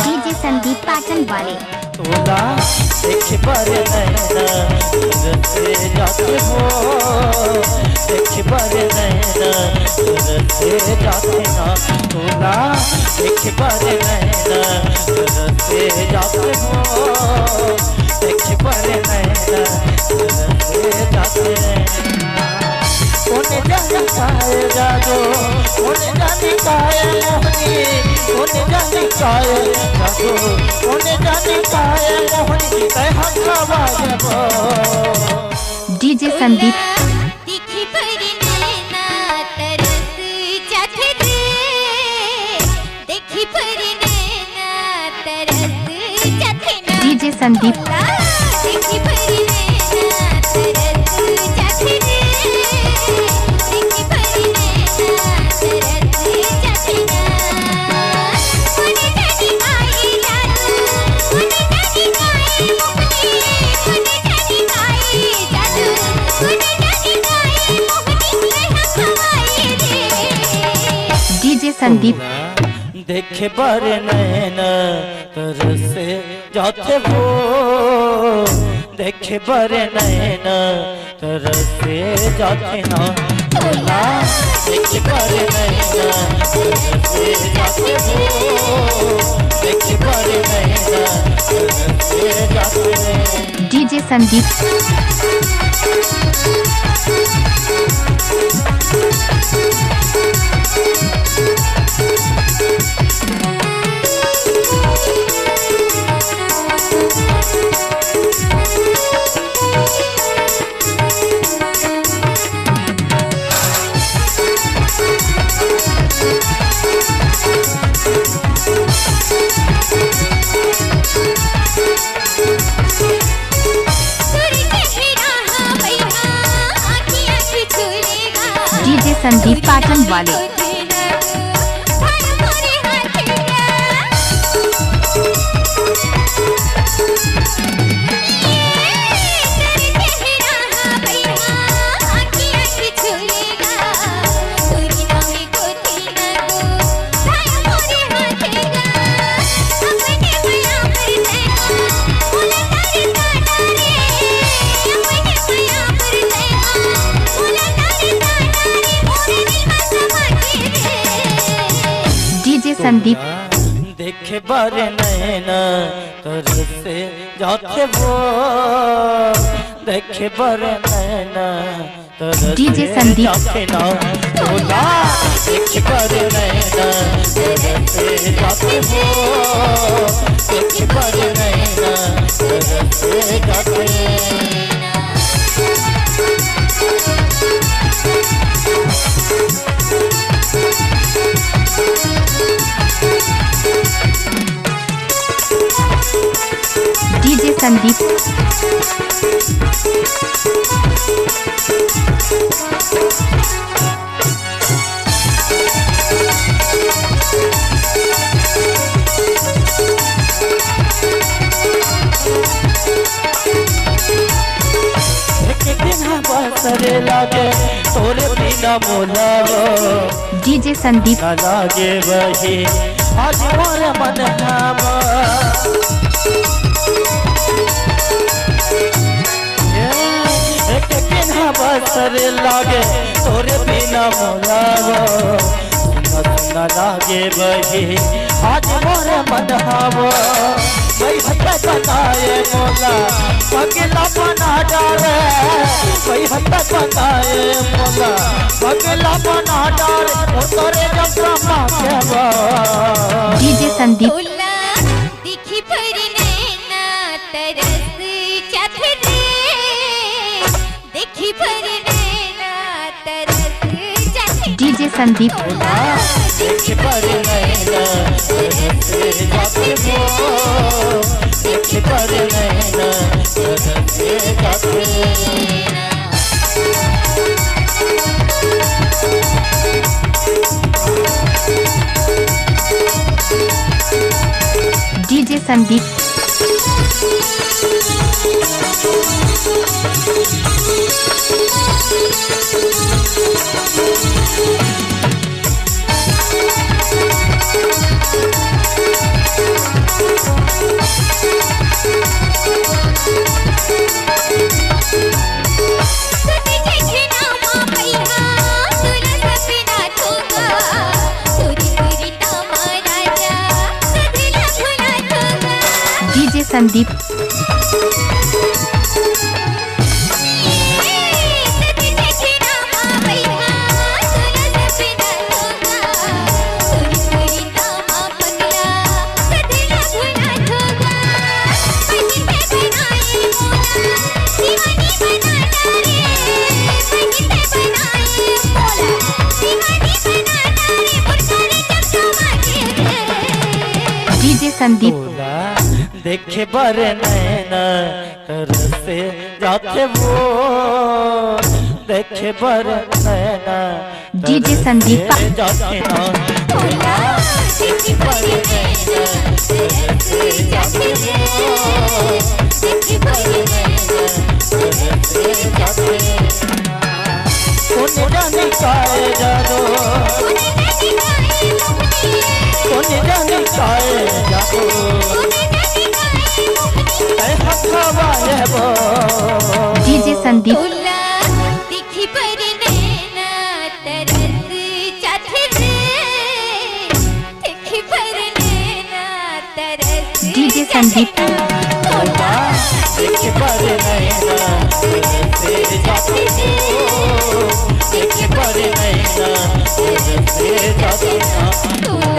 DJ Sandeep Patan वाले तोला देख पर नैना रसे जाते हो, देख पर नैना रसे जाते ना, तोला देख पर नैना रसे जाते हो, देख पर नैना रसे जाते ना। उन्हें जाने काहे जादू, उन्हें जाने काहे मोहनी, उन्हें जाने काहे जादू, उन्हें जाने काहे मोहनी, कह हम बाजबो। डीजे संदीप दिखी पर नैना तरस जाते रे, देखी पर नैना तरस जाते ना। डीजे संदीप देखी पर नैना तरस जाते रे, देखी पर नैना तरस जाते ना। उन्हें जाने काहे जादू, उन्हें जाने काहे मोहनी, उन्हें जाने काहे जादू, उन्हें जाने काहे मोहनी, कह खवाए रे। डीजे संदीप देखे बर नैना तरसे जाते हो, देखे बर नैना तरसे जाते ना, तोला देखे बर नैना तरसे जाते हो, देखे बर नैना तरसे जाते। डीजे संदीप डीजे संदीप पाटन वाले संदीप देखे बर नैना तरसे जाते हो, देखे बर नैना डीजे संदीप जाते ना, तोला देखे बर नैना तरसे जाते हो, देखे बर नैना तरसे जाते। डीजे संदीप बसरे लागे तोरे बिना मोलावो, डीजे संदीप लागे वही आज मोरे मन नामा। एक बिना बसरे लागे तोरे बिना मोलावो, सुना लागे वही आज मोरे मन हावो। वही हत्या बताए मोला पगला बना डारे, वही हत्या बताए मोला पगला बना डारे, तोरे जब के बा। डीजे संदीप दिखी पर नैना तरस जाते रे, देखी पर नैना तरस जाते। डीजे संदीप देख पर नैना तरसे जाते हो, देख पर नैना तरसे जाते। DJ Sandeep DJ Sandeep DJ Sandeep देखे बर नैना तरसे जाते वो देखे बर नैना डीजे संदीप जाते ना देखे बर नैना तरसे जाते वो देखे बर नैना तरसे जाते कौन जाने काए जादो कौन जाने काए जादो डीजे संदीप दिखी पर नैना तरस जाते रे दिखी पर नैना तरस डीजे संदीप दिखी पर नैना तरस जाते रे दिखी पर नैना तरस जाते